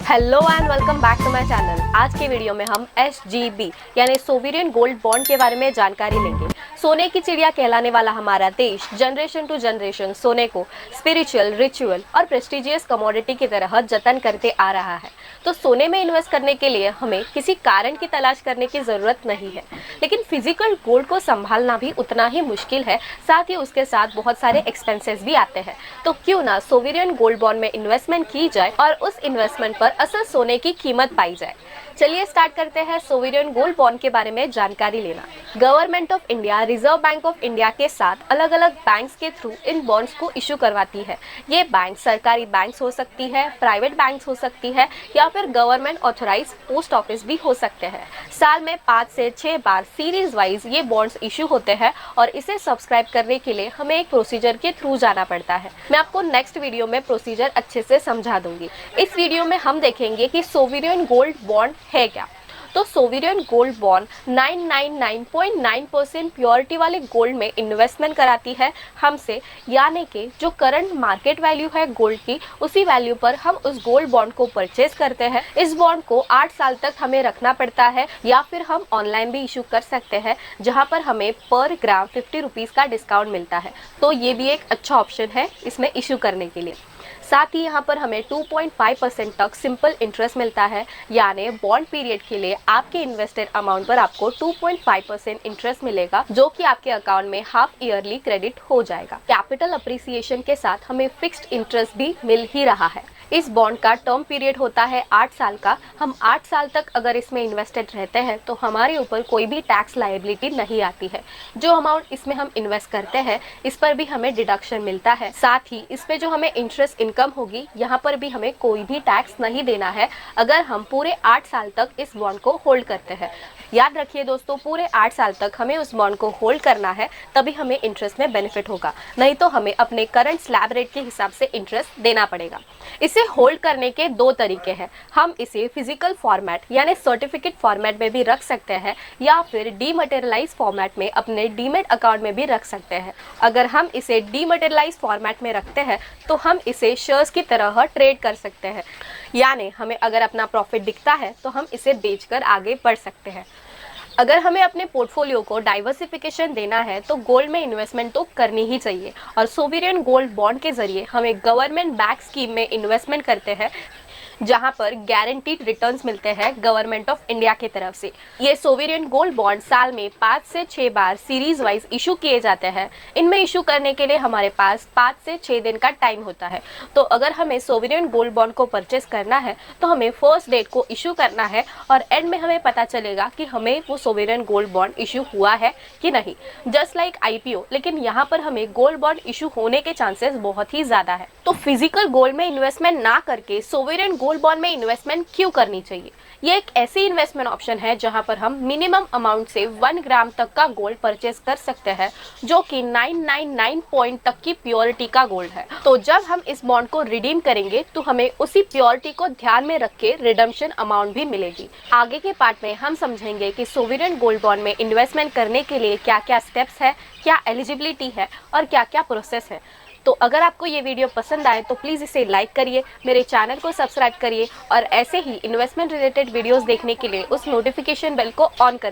Hello and welcome back to my channel. आज के video में हम SGB यानी सोवरियन गोल्ड बॉन्ड के बारे में जानकारी लेंगे। सोने की चिड़िया कहलाने वाला हमारा देश जनरेशन टू जनरेशन सोने को स्पिरिचुअल, रिचुअल और प्रेस्टिजियस कमोडिटी की तरह जतन करते आ रहा है। तो सोने में इन्वेस्ट करने के लिए हमें किसी कारण की तलाश करने की ज़रूरत नहीं है, लेकिन फिजिकल गोल्ड को संभालना भी उतना ही मुश्किल है। साथ ही उसके साथ बहुत सारे एक्सपेंसेस भी आते हैं। तो क्यों ना सोवरियन गोल्ड बॉन्ड में इन्वेस्टमेंट की जाए और उस इन्वेस्टमेंट पर असल सोने की कीमत पाई जाए। चलिए स्टार्ट करते हैं सोवरियन गोल्ड बॉन्ड के बारे में जानकारी लेना। Government of India reserve bank of India के साथ अलग अलग बैंक्स के थ्रू इन बॉन्ड्स को इशू करवाती है। ये बैंक सरकारी बैंक्स हो सकती है, प्राइवेट बैंक्स हो सकती है या फिर गवर्नमेंट ऑथराइज पोस्ट ऑफिस भी हो सकते हैं। साल में 5 से 6 बार सीरीज वाइज ये बॉन्ड्स इशू होते हैं और इसे सब्सक्राइब करने के लिए हमें एक प्रोसीजर के थ्रू जाना पड़ता है। मैं आपको नेक्स्ट वीडियो में प्रोसीजर अच्छे से समझा दूंगी। इस वीडियो में हम देखेंगे कि सोवरियन गोल्ड बॉन्ड है क्या। तो सोवरियन गोल्ड बॉन्ड 999.9% प्योरिटी वाले गोल्ड में इन्वेस्टमेंट कराती है हमसे, यानी कि जो करंट मार्केट वैल्यू है गोल्ड की, उसी वैल्यू पर हम उस गोल्ड बॉन्ड को परचेज करते हैं। इस बॉन्ड को 8 साल तक हमें रखना पड़ता है या फिर हम ऑनलाइन भी इशू कर सकते हैं, जहां पर हमें पर ग्राम 50 रुपीज़ का डिस्काउंट मिलता है। तो ये भी एक अच्छा ऑप्शन है इसमें इशू करने के लिए। साथ ही यहाँ पर हमें 2.5% तक सिंपल इंटरेस्ट मिलता है, यानी बॉन्ड पीरियड के लिए आपके इन्वेस्टेड अमाउंट पर आपको 2.5% इंटरेस्ट मिलेगा, जो कि आपके अकाउंट में हाफ ईयरली क्रेडिट हो जाएगा। कैपिटल अप्रिसिएशन के साथ हमें फिक्स्ड इंटरेस्ट भी मिल ही रहा है। इस बॉन्ड का टर्म पीरियड होता है 8 साल का। हम 8 साल तक अगर इसमें इन्वेस्टेड रहते हैं तो हमारे ऊपर कोई भी टैक्स लायबिलिटी नहीं आती है। जो अमाउंट इसमें हम इन्वेस्ट करते हैं इस पर भी हमें डिडक्शन मिलता है। साथ ही इस पे जो हमें इंटरेस्ट इनकम होगी, यहाँ पर भी हमें कोई भी टैक्स नहीं देना है अगर हम पूरे 8 साल तक इस बॉन्ड को होल्ड करते हैं। याद रखिए दोस्तों, पूरे 8 साल तक हमें उस बॉन्ड को होल्ड करना है, तभी हमें इंटरेस्ट में बेनिफिट होगा, नहीं तो हमें अपने करंट स्लैब रेट के हिसाब से इंटरेस्ट देना पड़ेगा। इसे होल्ड करने के 2 तरीके हैं। हम इसे फिजिकल फॉर्मेट यानी सर्टिफिकेट फॉर्मेट में भी रख सकते हैं या फिर डीमटेरियलाइज फॉर्मेट में अपने डीमेट अकाउंट में भी रख सकते हैं। अगर हम इसे डीमटेरियलाइज फॉर्मेट में रखते हैं तो हम इसे शेयर्स की तरह ट्रेड कर सकते हैं, यानी हमें अगर अपना प्रॉफिट दिखता है तो हम इसे बेचकर आगे बढ़ सकते हैं। अगर हमें अपने पोर्टफोलियो को डाइवर्सिफिकेशन देना है तो गोल्ड में इन्वेस्टमेंट तो करनी ही चाहिए, और सोवरियन गोल्ड बॉन्ड के जरिए हमें गवर्नमेंट बैक स्कीम में इन्वेस्टमेंट करते हैं, जहां पर गारंटीड रिटर्न्स मिलते हैं गवर्नमेंट ऑफ इंडिया की तरफ से। ये सोवरियन गोल्ड बॉन्ड साल में 5 से 6 बार सीरीज वाइज इशू किए जाते हैं। इनमें इशू करने के लिए हमारे पास 5 से 6 दिन का टाइम होता है। तो अगर हमें सोवरियन गोल्ड बॉन्ड को परचेस करना है तो हमें फर्स्ट डेट को इशू करना है और एंड में हमें पता चलेगा कि हमें वो सोवरियन गोल्ड बॉन्ड इशू हुआ है कि नहीं। जस्ट लाइक IPO, लेकिन यहाँ पर हमें गोल्ड बॉन्ड इशू होने के चांसेस बहुत ही ज्यादा है। तो फिजिकल गोल्ड में इन्वेस्टमेंट ना करके सोवरियन गोल्ड बॉन्ड में इन्वेस्टमेंट क्यों करनी चाहिए? ये एक ऐसी इन्वेस्टमेंट ऑप्शन है जहां पर हम मिनिमम अमाउंट से 1 ग्राम तक का गोल्ड परचेस कर सकते हैं, जो कि 999 पॉइंट तक की प्योरिटी का गोल्ड है। तो जब हम इस बॉन्ड को रिडीम करेंगे तो हमें उसी प्योरिटी को ध्यान में रख के रिडम्पशन अमाउंट भी मिलेगी। आगे के पार्ट में हम समझेंगे कि सोवरियन गोल्ड बॉन्ड में इन्वेस्टमेंट करने के लिए क्या क्या स्टेप्स है, क्या एलिजिबिलिटी है और क्या क्या प्रोसेस है। तो अगर आपको ये वीडियो पसंद आए तो प्लीज़ इसे लाइक करिए, मेरे चैनल को सब्सक्राइब करिए और ऐसे ही इन्वेस्टमेंट रिलेटेड वीडियोस देखने के लिए उस नोटिफिकेशन बेल को ऑन कर